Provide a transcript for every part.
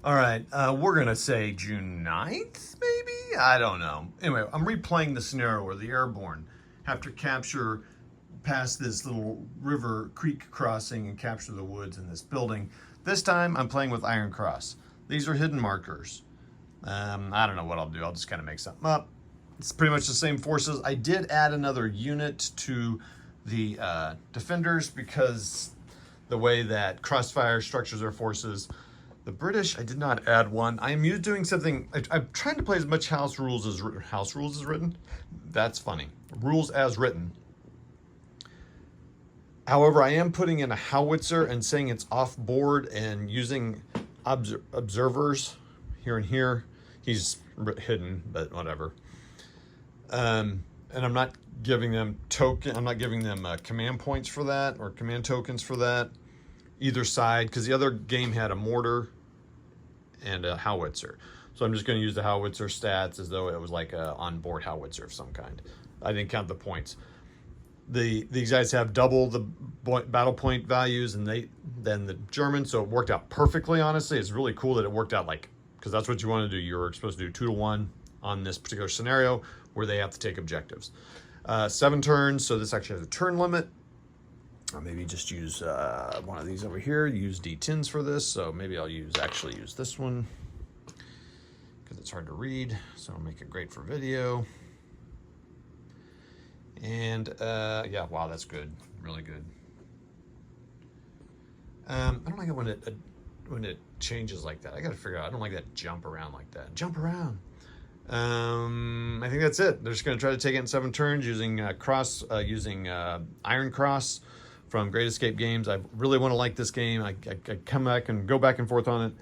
All right, we're gonna say June 9th, maybe? I don't know. Anyway, I'm replaying the scenario where the airborne have to capture past this little river creek crossing and capture the woods in this building. This time I'm playing with Iron Cross. These are hidden markers. I don't know what I'll do. I'll just kind of make something up. It's pretty much the same forces. I did add another unit to the defenders because the way that Crossfire structures their forces. The British, I did not add one. I am doing something. I'm trying to play as much house rules as written. That's funny. Rules as written. However, I am putting in a howitzer and saying it's off board and using observers here and here. He's hidden, but whatever. And I'm not giving them I'm not giving them command points for that or command tokens for that. Either side, because the other game had a mortar and a howitzer. So I'm just going to use the howitzer stats as though it was like a onboard howitzer of some kind. I didn't count the points. These guys have double the battle point values than the Germans, so it worked out perfectly, honestly. It's really cool that it worked out because that's what you want to do. You're supposed to do 2-to-1 on this particular scenario where they have to take objectives. 7 turns, so this actually has a turn limit. Or maybe just use one of these over here. Use D10s for this, so maybe I'll actually use this one because it's hard to read, so I'll make it great for video. And yeah, wow, that's good, really good. I don't like it when it changes like that. I got to figure out. I don't like that jump around like that. Jump around. I think that's it. They're just going to try to take it in 7 turns using Iron Cross from Great Escape Games. I really want to like this game. I come back and go back and forth on it.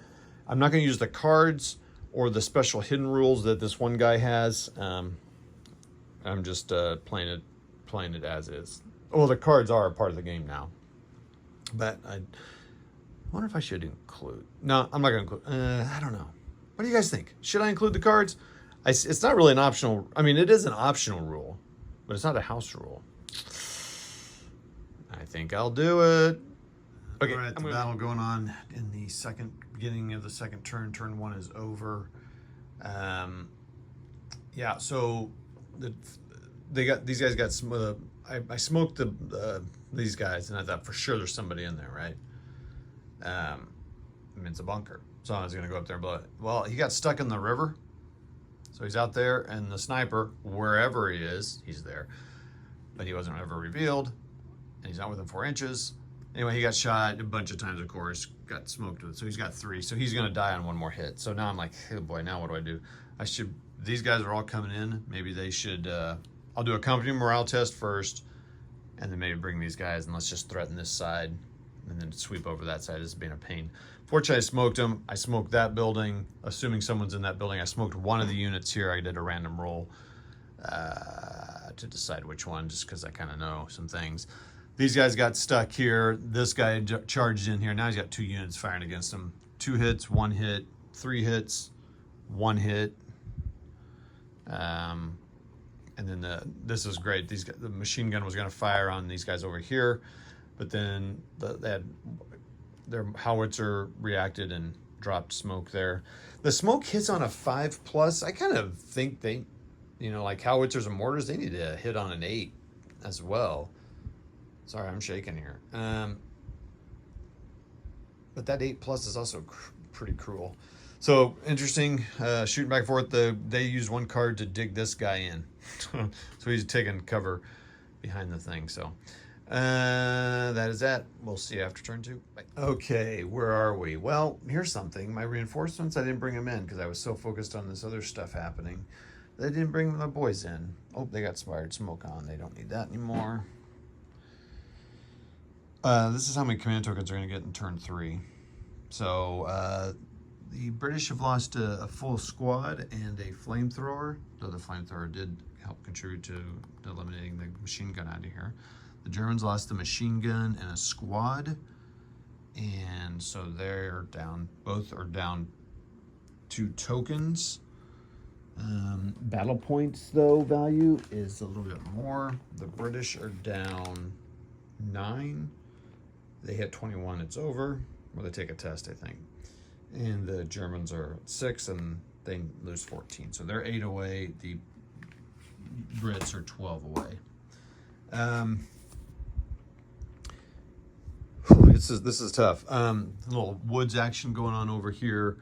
I'm not going to use the cards or the special hidden rules that this one guy has. I'm just playing it as is. Well, the cards are a part of the game now. But I wonder if I should include. No, I'm not going to include. I don't know. What do you guys think? Should I include the cards? It's not really an optional. I mean, it is an optional rule, but it's not a house rule. I think I'll do it. Okay, all right, the battle going on in the beginning of the second turn. Turn 1 is over. Yeah, so these guys got I smoked these guys, and I thought for sure there's somebody in there, right? I mean, it's a bunker, so I was gonna go up there and blow it. Well, he got stuck in the river, so he's out there, and the sniper, wherever he is, he's there, but he wasn't ever revealed. And he's not within 4 inches. Anyway, he got shot a bunch of times, of course, got smoked with. So he's got 3. So he's going to die on 1 more hit. So now I'm like, oh boy, now what do I do? These guys are all coming in. Maybe they should, I'll do a company morale test first, and then maybe bring these guys, and let's just threaten this side, and then sweep over that side. This is being a pain. Fortunately, I smoked them. I smoked that building, assuming someone's in that building. I smoked one of the units here. I did a random roll to decide which one, just because I kind of know some things. These guys got stuck here. This guy charged in here. Now he's got 2 units firing against him. 2 hits, 1 hit, 3 hits, 1 hit. And then this is great. The machine gun was going to fire on these guys over here, but then their howitzer reacted and dropped smoke there. The smoke hits on a 5+. I kind of think they, like howitzers and mortars, they need to hit on an 8 as well. Sorry, I'm shaking here. But that 8+ is also pretty cruel. So interesting, shooting back and forth. They used 1 card to dig this guy in. So he's taking cover behind the thing. So that is that. We'll see you after turn 2. Bye. Okay, where are we? Well, here's something. My reinforcements, I didn't bring them in because I was so focused on this other stuff happening. They didn't bring the boys in. Oh, they got fired smoke on. They don't need that anymore. This is how many command tokens are going to get in turn 3. So the British have lost a full squad and a flamethrower, though the flamethrower did help contribute to eliminating the machine gun out of here. The Germans lost the machine gun and a squad, and so they're down. Both are down 2 tokens. Battle points, though, value is a little bit more. The British are down 9. They hit 21, it's over. Or they take a test, I think. and the Germans are at 6, and they lose 14. So they're 8 away. The Brits are 12 away. This is tough. A little woods action going on over here.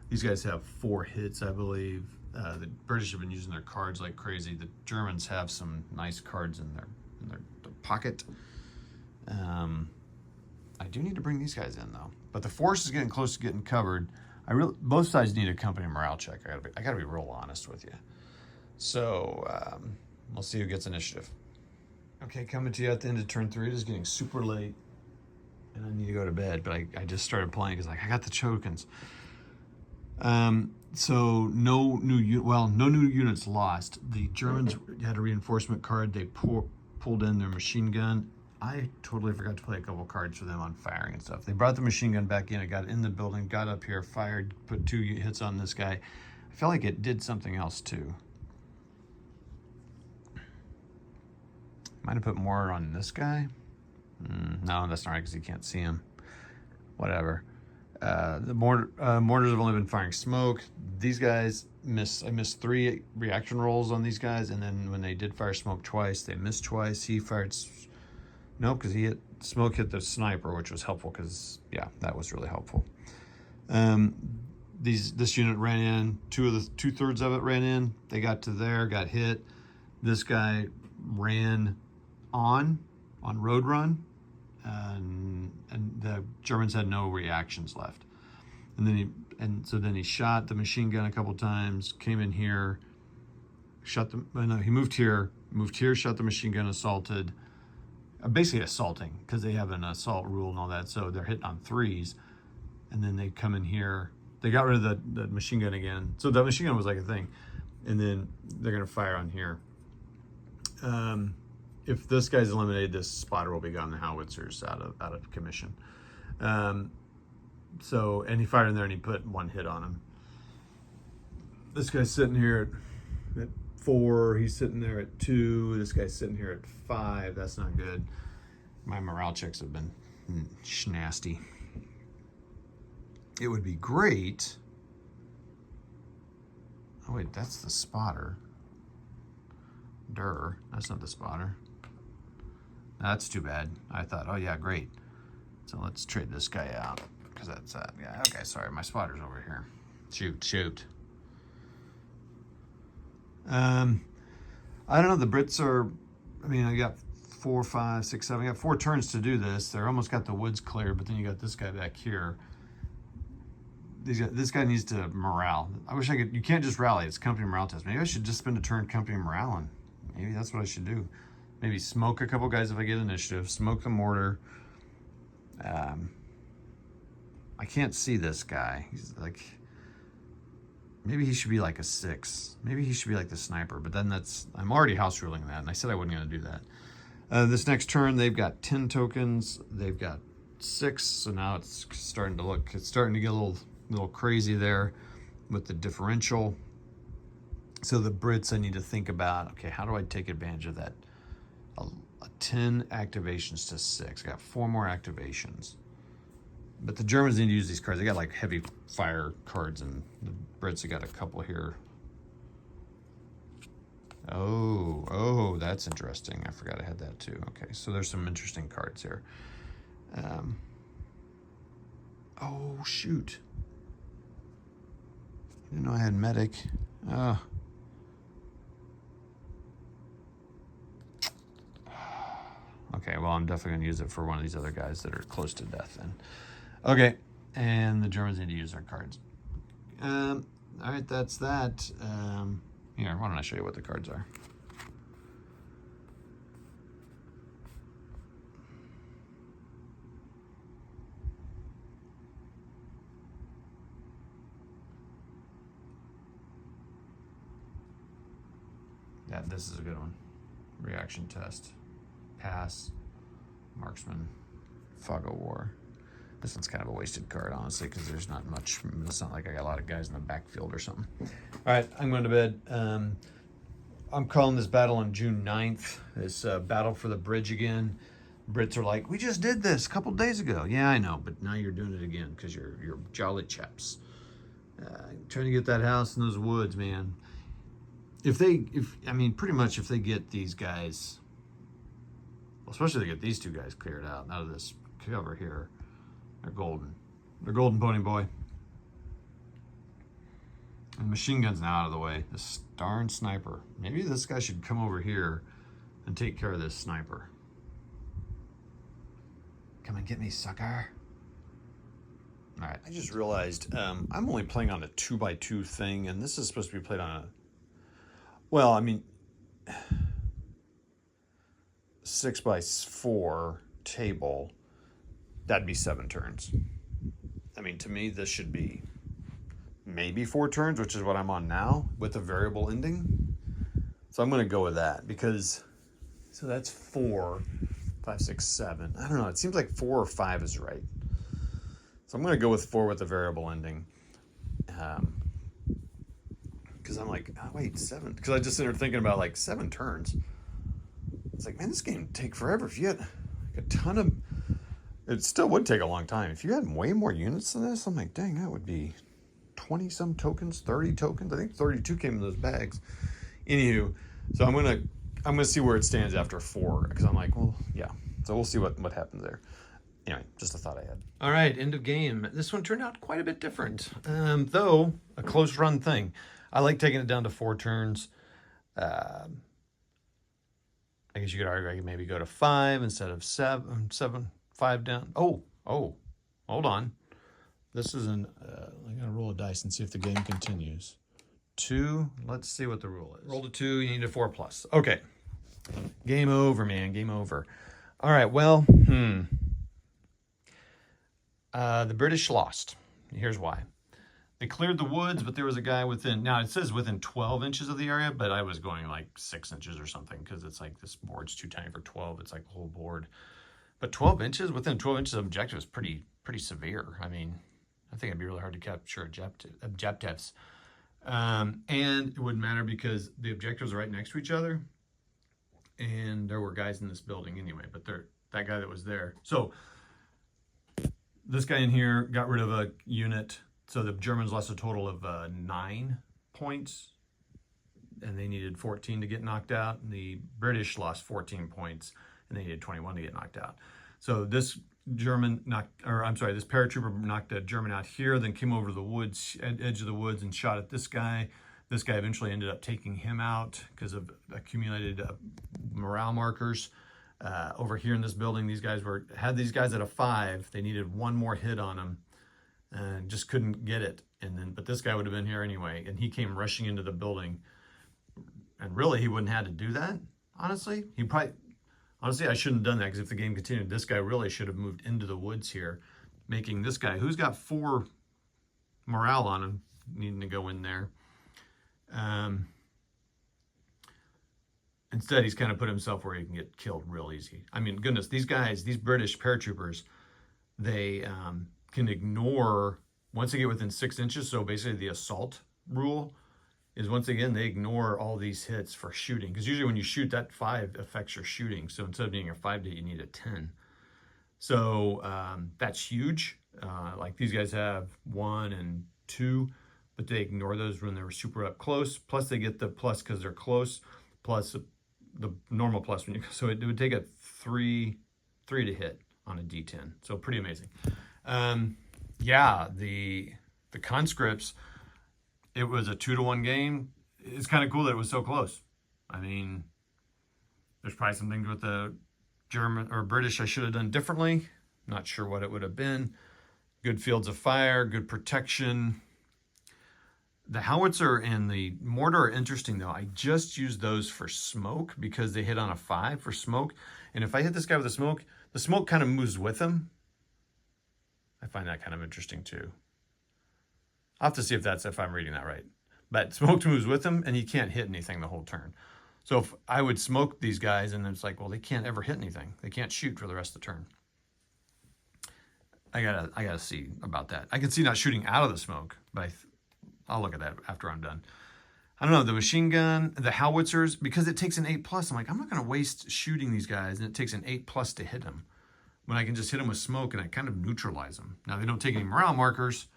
These guys have 4 hits, I believe. The British have been using their cards like crazy. The Germans have some nice cards in their pocket. I do need to bring these guys in though. But the force is getting close to getting covered. Both sides need a company morale check. I gotta be real honest with you. So we'll see who gets initiative. Okay, coming to you at the end of turn 3. It is getting super late, and I need to go to bed. But I just started playing because I got the tokens. So no new units lost. The Germans had a reinforcement card. They pulled in their machine gun. I totally forgot to play a couple cards for them on firing and stuff. They brought the machine gun back in. It got in the building, got up here, fired, put 2 hits on this guy. I felt like it did something else too. Might have put more on this guy. No, that's not right because you can't see him. Whatever. The mortars have only been firing smoke. These guys I missed 3 reaction rolls on these guys, and then when they did fire smoke twice, they missed twice. He fired nope, because smoke hit the sniper, which was helpful because yeah, that was really helpful. This unit ran in. 2/3 of it ran in. They got to there, got hit. This guy ran on road run. And the Germans had no reactions left. So then he shot the machine gun a couple times, came in here, he moved here, shot the machine gun, assaulted, basically assaulting, because they have an assault rule and all that, so they're hitting on 3s, and then they come in here, they got rid of the machine gun again, so the machine gun was like a thing, and then they're going to fire on here. If this guy's eliminated, this spotter will be gone. The howitzer's out of commission. And he fired in there and he put 1 hit on him. This guy's sitting here at 4. He's sitting there at 2. This guy's sitting here at 5. That's not good. My morale checks have been nasty. It would be great. Oh wait, that's the spotter. That's not the spotter. That's too bad. I thought, oh yeah, great. So let's trade this guy out because that's that. Yeah, okay, sorry, my spotter's over here. Shoot. I don't know. The Brits are. I got 4, 5, 6, 7. I got 4 turns to do this. They're almost got the woods clear, but then you got this guy back here. This guy needs to morale. I wish I could. You can't just rally. It's company morale test. Maybe I should just spend a turn company morale on. Maybe that's what I should do. Maybe smoke a couple guys if I get initiative. Smoke the mortar. I can't see this guy. He's like, maybe he should be like a 6. Maybe he should be like the sniper. But then I'm already house ruling that, and I said I wasn't going to do that. This next turn, they've got 10 tokens. They've got 6. So now it's starting to get a little crazy there with the differential. So the Brits, I need to think about, okay, how do I take advantage of that? 10 activations to 6. I got 4 more activations. But the Germans need to use these cards. They got like heavy fire cards, and the Brits have got a couple here. Oh, that's interesting. I forgot I had that too. Okay, so there's some interesting cards here. Oh, shoot. I didn't know I had medic. Okay, well, I'm definitely going to use it for one of these other guys that are close to death then. Okay, and the Germans need to use their cards. All right, that's that. Here, why don't I show you what the cards are? Yeah, this is a good one. Reaction test. Pass. Marksman. Fog of War. This one's kind of a wasted card, honestly, because there's not much. It's not like I got a lot of guys in the backfield or something. All right, I'm going to bed. I'm calling this battle on June 9th. This battle for the bridge again. Brits are like, we just did this a couple days ago. Yeah, I know, but now you're doing it again because you're jolly chaps. Trying to get that house in those woods, man. I mean, pretty much if they get these guys, well, especially if they get these two guys cleared out of this cover here, they're golden. They're golden, Pony Boy. And the machine gun's now out of the way. This darn sniper. Maybe this guy should come over here and take care of this sniper. Come and get me, sucker. All right, I just realized I'm only playing on a 2x2 thing, and this is supposed to be played on a, well, I mean, 6x4 table. That'd be 7 turns. I mean, to me, this should be maybe 4 turns, which is what I'm on now with a variable ending. So I'm going to go with that because, so that's 4, 5, 6, 7. I don't know. It seems like 4 or 5 is right. So I'm going to go with 4 with the variable ending. Because I'm like, oh, wait, 7. Because I just started thinking about like 7 turns. It's like, man, this game would take forever. If you had like a ton of, it still would take a long time. If you had way more units than this, I'm like, dang, that would be 20 some tokens, 30 tokens. I think 32 came in those bags. Anywho, so I'm gonna see where it stands after 4 because I'm like, well, yeah. So we'll see what happens there. Anyway, just a thought I had. All right, end of game. This one turned out quite a bit different, though a close run thing. I like taking it down to 4 turns. I guess you could argue I could maybe go to 5 instead of 7, 5 down. Oh, hold on. This is I gotta roll a dice and see if the game continues. 2, let's see what the rule is. Roll to 2, you need a 4+. Okay. Game over, man, game over. All right, well, the British lost. Here's why. They cleared the woods, but there was a guy within, now it says within 12 inches of the area, but I was going like 6 inches or something because it's like this board's too tiny for 12. It's like the whole board. But 12 inches, within 12 inches of objective is pretty severe. I mean, I think it'd be really hard to capture objectives. And it wouldn't matter because the objectives are right next to each other. And there were guys in this building anyway, but that guy that was there. So this guy in here got rid of a unit. So the Germans lost a total of 9 points, and they needed 14 to get knocked out. And the British lost 14 points, and they needed 21 to get knocked out. So this this paratrooper knocked a German out here, then came over to the woods, edge of the woods, and shot at this guy. This guy eventually ended up taking him out because of accumulated morale markers. Over here in this building, these guys had these guys at a 5. They needed 1 more hit on them. And just couldn't get it. But this guy would have been here anyway, and he came rushing into the building. And really, he wouldn't have had to do that, honestly. Honestly, I shouldn't have done that, because if the game continued, this guy really should have moved into the woods here, making this guy, who's got 4 morale on him, needing to go in there. Instead, he's kind of put himself where he can get killed real easy. I mean, goodness, these guys, these British paratroopers, they can ignore, once they get within 6 inches, so basically the assault rule is, once again, they ignore all these hits for shooting. Because usually when you shoot, that 5 affects your shooting. So instead of being a 5 to hit, you need a 10. So that's huge. Like these guys have 1 and 2, but they ignore those when they're super up close. Plus they get the plus because they're close, plus the normal plus when you, so it would take a 3 to hit on a D10. So pretty amazing. Yeah, the conscripts, it was a 2-to-1 game. It's kind of cool that it was so close. I mean, there's probably some things with the German or British I should have done differently. Not sure what it would have been. Good fields of fire, good protection. The howitzer and the mortar are interesting though. I just used those for smoke because they hit on a 5 for smoke. And if I hit this guy with the smoke kind of moves with him. I find that kind of interesting too. I'll have to see if I'm reading that right. But smoke moves with him and he can't hit anything the whole turn. So if I would smoke these guys and it's like, well, they can't ever hit anything. They can't shoot for the rest of the turn. I gotta see about that. I can see not shooting out of the smoke, but I'll look at that after I'm done. I don't know, the machine gun, the howitzers, because it takes an 8+, I'm like, I'm not gonna waste shooting these guys, and it takes an 8+ to hit them, when I can just hit them with smoke and I kind of neutralize them. Now, they don't take any morale markers,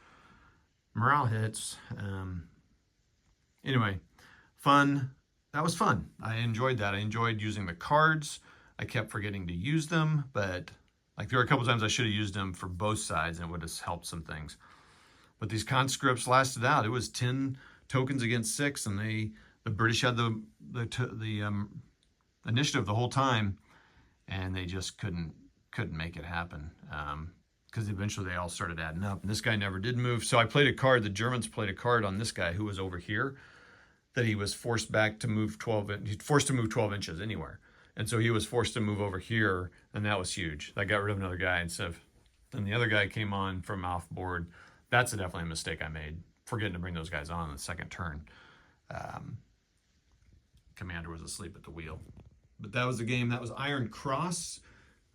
morale hits. Anyway, fun. That was fun. I enjoyed that. I enjoyed using the cards. I kept forgetting to use them, but like there were a couple times I should have used them for both sides and it would have helped some things. But these conscripts lasted out. It was 10 tokens against 6, and the British had the initiative the whole time, and they just couldn't make it happen. Because eventually they all started adding up, and this guy never did move. So I played a card. The Germans played a card on this guy who was over here, that he was forced back to move 12. He's forced to move 12 inches anywhere, and so he was forced to move over here, and that was huge. That got rid of another guy instead of. Then the other guy came on from off board. That's definitely a mistake I made, forgetting to bring those guys on the second turn. Commander was asleep at the wheel, but that was the game. That was Iron Cross.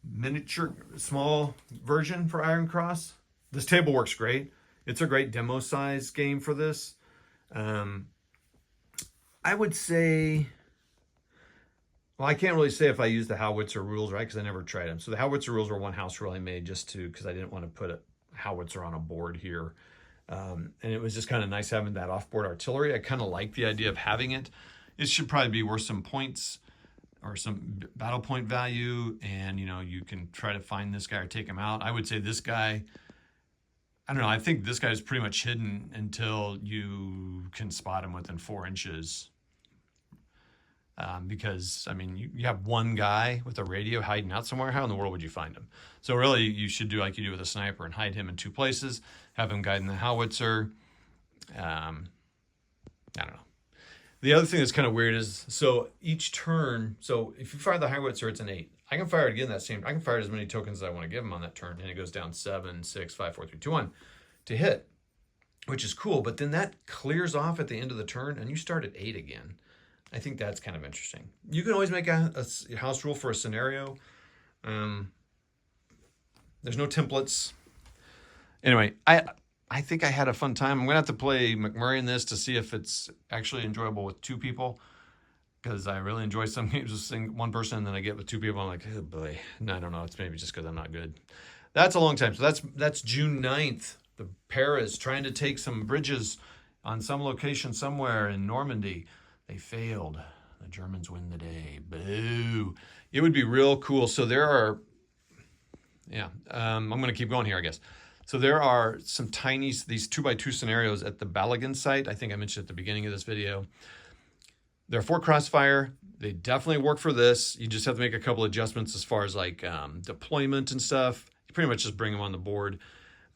Miniature, small version for Iron Cross. This table works great. It's a great demo size game for this. I would say, well, I can't really say if I use the howitzer rules, right? Because I never tried them. So the howitzer rules were one house rule I made because I didn't want to put a howitzer on a board here. And it was just kind of nice having that off-board artillery. I kind of like the idea of having it. It should probably be worth some points or some battle point value, and you can try to find this guy or take him out. I would say this guy, I don't know, I think this guy is pretty much hidden until you can spot him within 4 inches. Because, I mean, you have one guy with a radio hiding out somewhere. How in the world would you find him? So really, you should do like you do with a sniper and hide him in 2 places, have him guiding the howitzer. I don't know. The other thing that's kind of weird is, so each turn, so if you fire the howitzer, it's an 8. I can fire it again that same, I can fire it as many tokens as I want to give him on that turn, and it goes down 7, 6, 5, 4, 3, 2, 1 to hit, which is cool. But then that clears off at the end of the turn, and you start at 8 again. I think that's kind of interesting. You can always make a house rule for a scenario. There's no templates. Anyway, I think I had a fun time. I'm going to have to play McMurray in this to see if it's actually enjoyable with 2 people, because I really enjoy some games with one person, and then I get with 2 people. I'm like, oh boy. No, I don't know. It's maybe just because I'm not good. That's a long time. So that's June 9th. The Paris trying to take some bridges on some location somewhere in Normandy. They failed. The Germans win the day. Boo. It would be real cool. So there are, I'm going to keep going here, I guess. So there are some these 2x2 scenarios at the Balagan site. I think I mentioned at the beginning of this video. They're for Crossfire. They definitely work for this. You just have to make a couple adjustments as far as like deployment and stuff. You pretty much just bring them on the board.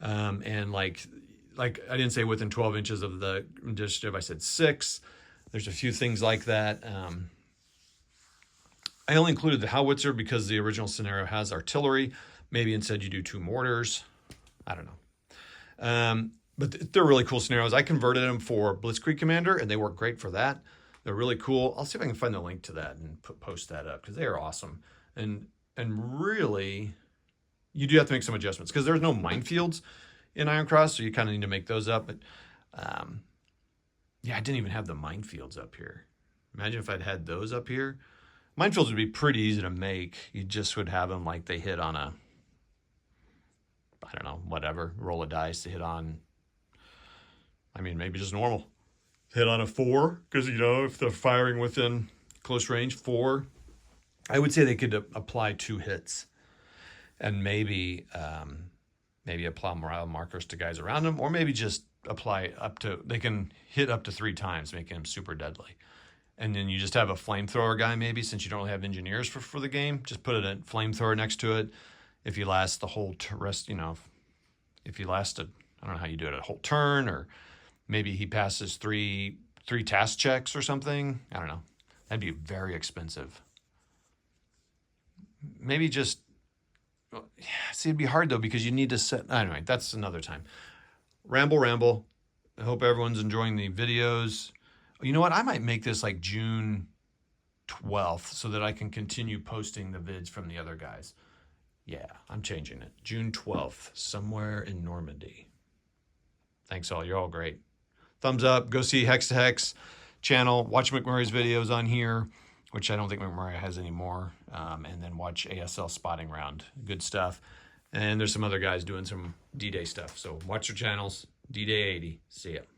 And like I didn't say within 12 inches of the initiative, I said 6. There's a few things like that. I only included the howitzer because the original scenario has artillery. Maybe instead you do 2 mortars. I don't know. But they're really cool scenarios. I converted them for Blitzkrieg Commander, and they work great for that. They're really cool. I'll see if I can find the link to that and post that up, because they are awesome. And really, you do have to make some adjustments because there's no minefields in Iron Cross, so you kind of need to make those up. But yeah, I didn't even have the minefields up here. Imagine if I'd had those up here. Minefields would be pretty easy to make. You just would have them like they hit on a, I don't know, whatever, roll a dice to hit on, I mean, maybe just normal. Hit on a 4, because, if they're firing within close range, 4. I would say they could apply 2 hits and maybe apply morale markers to guys around them, or maybe just apply they can hit up to 3 times, making them super deadly. And then you just have a flamethrower guy, maybe, since you don't really have engineers for the game. Just put a flamethrower next to it. If you last the whole rest, if you lasted, I don't know how you do it, a whole turn, or maybe he passes three task checks or something. I don't know. That'd be very expensive. Maybe just, see, it'd be hard though, because you need to set, anyway, that's another time. Ramble. I hope everyone's enjoying the videos. You know what? I might make this like June 12th so that I can continue posting the vids from the other guys. Yeah, I'm changing it. June 12th, somewhere in Normandy. Thanks all. You're all great. Thumbs up. Go see Hex to Hex channel. Watch McMurray's videos on here, which I don't think McMurray has anymore. And then watch ASL Spotting Round. Good stuff. And there's some other guys doing some DDay stuff. So watch their channels. DDay 80. See ya.